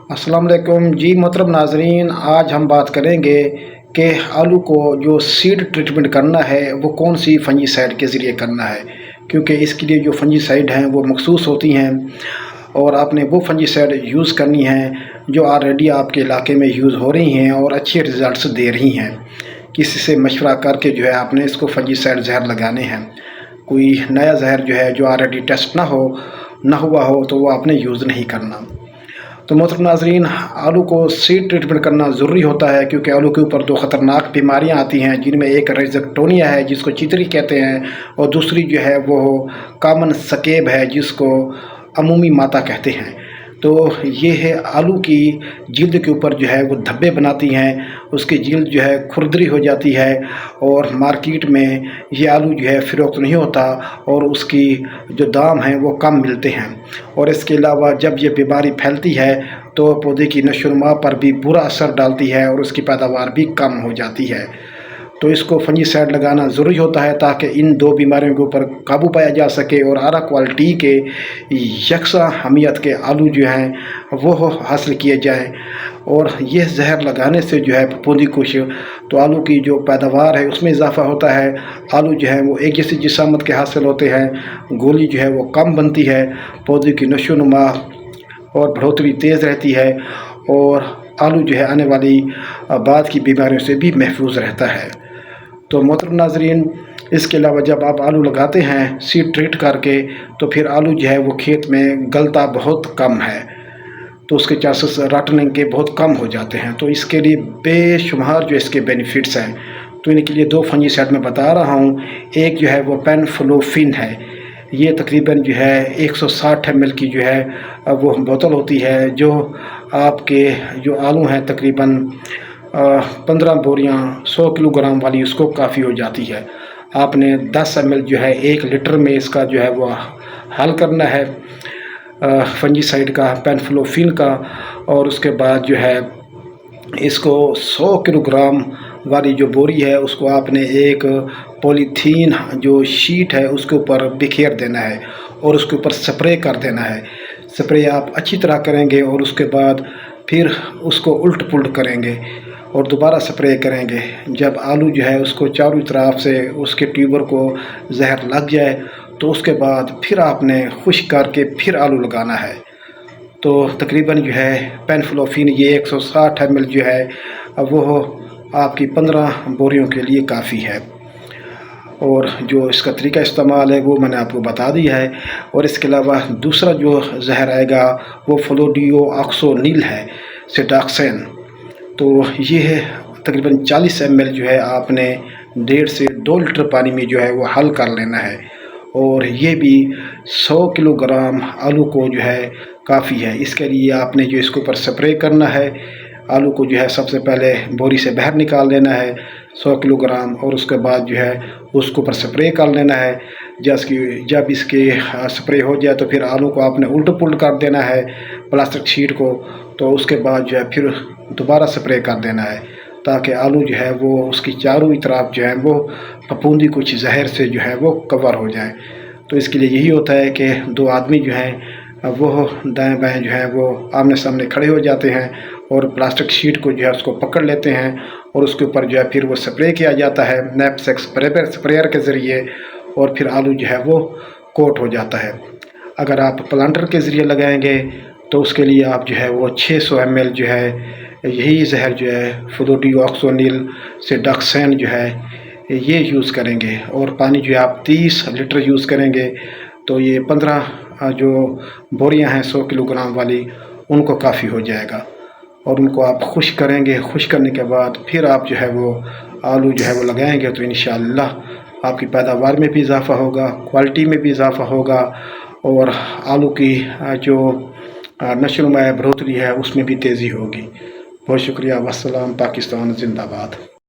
अस्सलाम वालेकुम जी मोहतरम नाजरीन। आज हम बात करेंगे कि आलू को जो सीड ट्रीटमेंट करना है वो कौन सी फंजीसाइड के ज़रिए करना है, क्योंकि इसके लिए जो फंजीसाइड हैं वो मखसूस होती हैं और आपने वो फंजीसाइड यूज़ करनी है जो ऑलरेडी आपके इलाके में यूज़ हो रही हैं और अच्छे रिज़ल्ट्स दे रही हैं। किसी से मशवरा करके जो है आपने इसको फंजीसाइड जहर लगाने हैं। कोई नया जहर जो है जो ऑलरेडी टेस्ट ना हुआ हो तो वो आपने यूज़ नहीं करना। तो मोहतरम नाज़रीन, आलू को सीड ट्रीटमेंट करना ज़रूरी होता है, क्योंकि आलू के ऊपर दो ख़तरनाक बीमारियां आती हैं, जिनमें एक रहिज़ोक्टोनिया है जिसको चितरी कहते हैं, और दूसरी जो है वो कॉमन स्कैब है जिसको अमूमी माता कहते हैं। तो ये है आलू की जिल्द के ऊपर जो है वो धब्बे बनाती हैं, उसकी जिल्द जो है खुरदरी हो जाती है और मार्केट में ये आलू जो है फ़रोख्त नहीं होता और उसकी जो दाम हैं वो कम मिलते हैं। और इसके अलावा जब ये बीमारी फैलती है तो पौधे की नशोनुमा पर भी बुरा असर डालती है और उसकी पैदावार भी कम हो जाती है। तो इसको फंजीसाइड लगाना ज़रूरी होता है ताकि इन दो बीमारियों के ऊपर काबू पाया जा सके और आला क्वालिटी के यकसा हमियत के आलू जो हैं वो हासिल किए जाएं। और ये जहर लगाने से जो है फफूंदी कुश तो आलू की जो पैदावार है उसमें इजाफ़ा होता है। आलू जो है वो एक जैसी जिसामत के हासिल होते हैं, गोली जो है वो कम बनती है, पौधे की नशोनुमा और बढ़ोतरी तेज़ रहती है और आलू जो है आने वाली बाद की बीमारियों से भी महफूज रहता है। तो मोहतरम नाजरीन, इसके अलावा जब आप आलू लगाते हैं सीड ट्रीट करके तो फिर आलू जो है वो खेत में गलता बहुत कम है, तो उसके चांसेस रटने के बहुत कम हो जाते हैं। तो इसके लिए बेशुमार जो इसके बेनिफिट्स हैं, तो इनके लिए दो फंजीसाइड मैं बता रहा हूँ। एक जो है वो पेनफ्लोफिन है, ये तकरीबन जो है 160 ml की जो है वो बोतल होती है, जो आपके जो आलू हैं तकरीबन 15 बोरियां 100 किलोग्राम वाली उसको काफ़ी हो जाती है। आपने 10 ml जो है 1 लीटर में इसका जो है वो हल करना है फंजीसाइड का, पेनफ्लोफिन का। और उसके बाद जो है इसको 100 किलोग्राम वाली जो बोरी है उसको आपने एक पॉलीथीन जो शीट है उसके ऊपर बिखेर देना है और उसके ऊपर स्प्रे कर देना है। स्प्रे आप अच्छी तरह करेंगे और उसके बाद फिर उसको उल्ट पुल्ट करेंगे और दोबारा स्प्रे करेंगे। जब आलू जो है उसको चारों तरफ से उसके ट्यूबर को जहर लग जाए तो उसके बाद फिर आपने खुश्क करके फिर आलू लगाना है। तो तकरीबन जो है पेनफ्लोफिन ये 160 ml जो है वो आपकी 15 बोरियों के लिए काफ़ी है। और जो इसका तरीका इस्तेमाल है वो मैंने आपको बता दिया है। और इसके अलावा दूसरा जो जहर आएगा वो फ्लोडियोक्सोनिल है, सिटाक्सेन। तो ये है तकरीबन 40 ml जो है आपने 1.5 से 2 लीटर पानी में जो है वो हल कर लेना है। और ये भी 100 किलोग्राम आलू को जो है काफ़ी है। इसके लिए आपने जो इसके ऊपर स्प्रे करना है, आलू को जो है सबसे पहले बोरी से बाहर निकाल लेना है 100 किलोग्राम और उसके बाद जो है उसके ऊपर स्प्रे कर लेना है। जब इसके स्प्रे हो जाए तो फिर आलू को आपने उल्ट पुल्ट कर देना है प्लास्टिक शीट को। तो उसके बाद जो है फिर दोबारा स्प्रे कर देना है ताकि आलू जो है वो उसकी चारों तरफ जो है वो फफूंदी कुछ जहर से जो है वो कवर हो जाए। तो इसके लिए यही होता है कि दो आदमी जो हैं वो दाएं बाएं जो है वो आमने सामने खड़े हो जाते हैं और प्लास्टिक शीट को जो है उसको पकड़ लेते हैं और उसके ऊपर जो है फिर वो स्प्रे किया जाता है नैपसेक स्प्रेयर के ज़रिए और फिर आलू जो है वो कोट हो जाता है। अगर आप प्लांटर के ज़रिए लगाएंगे तो उसके लिए आप जो है वो 600 ml जो है यही जहर जो है फ्लोडियोक्सोनिल सिटाक्सेन जो है ये यूज़ करेंगे और पानी जो है आप 30 लीटर यूज़ करेंगे। तो ये 15 जो बोरियां हैं 100 किलोग्राम वाली उनको काफ़ी हो जाएगा और उनको आप खुश्क करेंगे। खुश्क करने के बाद फिर आप जो है वो आलू जो है वो लगाएंगे तो इंशाअल्लाह आपकी पैदावार में भी इजाफ़ा होगा, क्वालिटी में भी इजाफ़ा होगा और आलू की जो नशोनुमा बढ़ोतरी है उसमें भी तेज़ी होगी। बहुत शुक्रिया। वस्सलाम। पाकिस्तान जिंदाबाद।